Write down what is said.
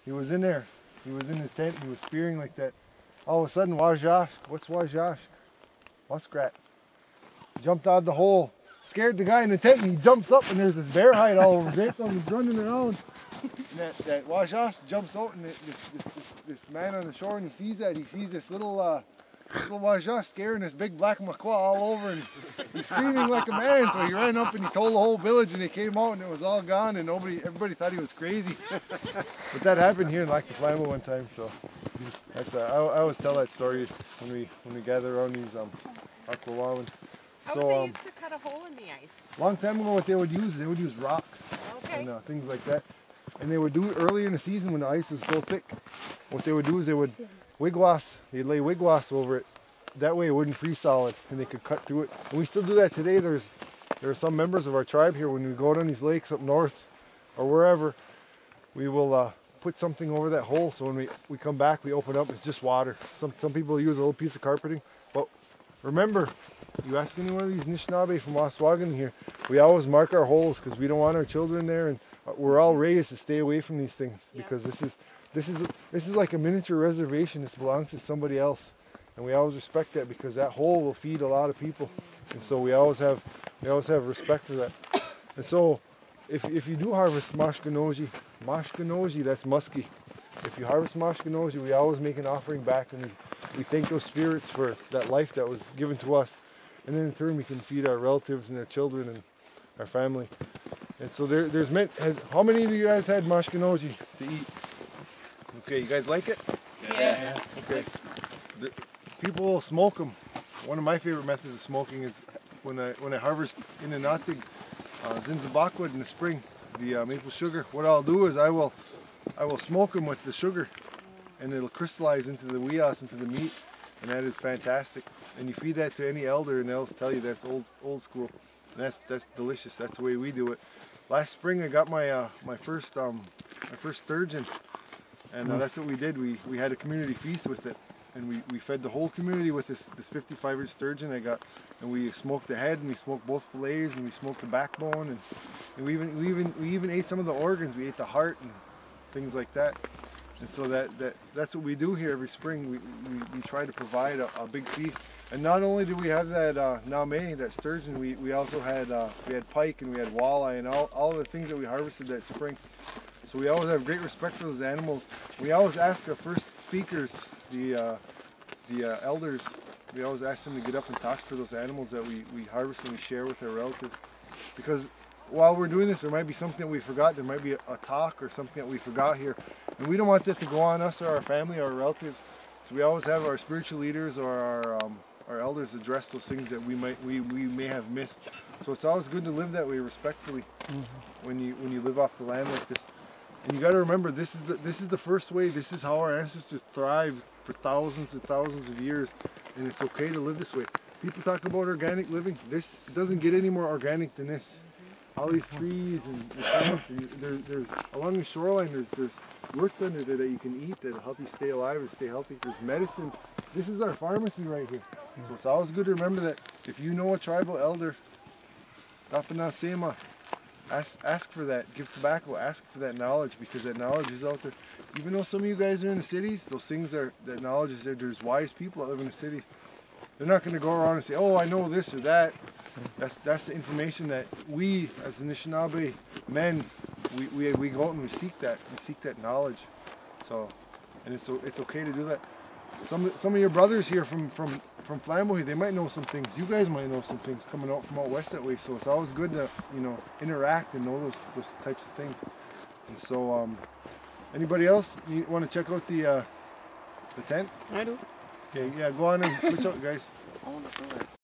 He was in there. He was in his tent. He was spearing like that. All of a sudden, Wajash, what's Wajash? Muskrat. Jumped out of the hole, scared the guy in the tent, and he jumps up, and there's this bear hide all over his ankle, and he's running around. And that Wajash jumps out, and this man on the shore, and he sees that. He sees this little Wajash scaring this big black macaw all over, and he's screaming like a man. So he ran up and he told the whole village, and they came out, and it was all gone, and everybody thought he was crazy. But that happened here in Lac du Flambeau one time. So that's I always tell that story when we gather around these aquawawin. How would they used to cut a hole in the ice? Long time ago, what they would use rocks and things like that, and they would do it earlier in the season when the ice was so thick. What they would do is they would wigwash. They'd lay wigwash over it. That way it wouldn't freeze solid, and they could cut through it. And we still do that today. There are some members of our tribe here. When we go down these lakes up north or wherever, we will put something over that hole. So when we come back, we open up. It's just water. Some people use a little piece of carpeting, but remember. You ask any one of these Anishinaabe from Oswagan here, we always mark our holes because we don't want our children there, and we're all raised to stay away from these things because this is like a miniature reservation. This belongs to somebody else, and we always respect that because that hole will feed a lot of people, and so we always have respect for that. And so if you do harvest mashkanoji, that's muskie. If you harvest mashkanoji, we always make an offering back, and we thank those spirits for that life that was given to us. And then in turn we can feed our relatives and their children and our family. And so how many of you guys had mashkanoji to eat? Okay, you guys like it? Yeah. Okay. People will smoke them. One of my favorite methods of smoking is when I harvest in the Natig zinzibakwood in the spring, the maple sugar. What I'll do is I will smoke them with the sugar, and it'll crystallize into the weas, into the meat, and that is fantastic. And you feed that to any elder, and they'll tell you that's old school, and that's delicious. That's the way we do it. Last spring, I got my first sturgeon, and that's what we did. We had a community feast with it, and we fed the whole community with this 55-inch sturgeon I got, and we smoked the head, and we smoked both fillets, and we smoked the backbone, and we even ate some of the organs. We ate the heart and things like that. And so that's what we do here every spring. We try to provide a big feast. And not only do we have that name, that sturgeon, we also had pike, and we had walleye, and all the things that we harvested that spring. So we always have great respect for those animals. We always ask our first speakers, the elders, we always ask them to get up and talk for those animals that we harvest and we share with our relatives. Because while we're doing this, there might be something that we forgot. There might be a talk or something that we forgot here. And we don't want that to go on us or our family or our relatives. So we always have our spiritual leaders or our elders address those things that we may have missed. So it's always good to live that way respectfully when you live off the land like this. And you got to remember, this is the first way. This is how our ancestors thrived for thousands and thousands of years, and it's okay to live this way. People talk about organic living. This doesn't get any more organic than this. All these trees and plants, and there's along the shoreline. There's roots under there that you can eat that'll help you stay alive and stay healthy. There's medicines. This is our pharmacy right here. So it's always good to remember that if you know a tribal elder, Tapana Sema, ask for that. Give tobacco. Ask for that knowledge, because that knowledge is out there. Even though some of you guys are in the cities, those things that knowledge is there. There's wise people that live in the cities. They're not going to go around and say, "Oh, I know this or that." That's the information that we, as Anishinaabe men, we go out and we seek that. We seek that knowledge. So, and it's okay to do that. Some of your brothers here from Flambeau, they might know some things. You guys might know some things coming out from out west that way. So it's always good to interact and know those types of things. And so, anybody else you want to check out the tent? I do. Okay, yeah, go on and switch out, guys.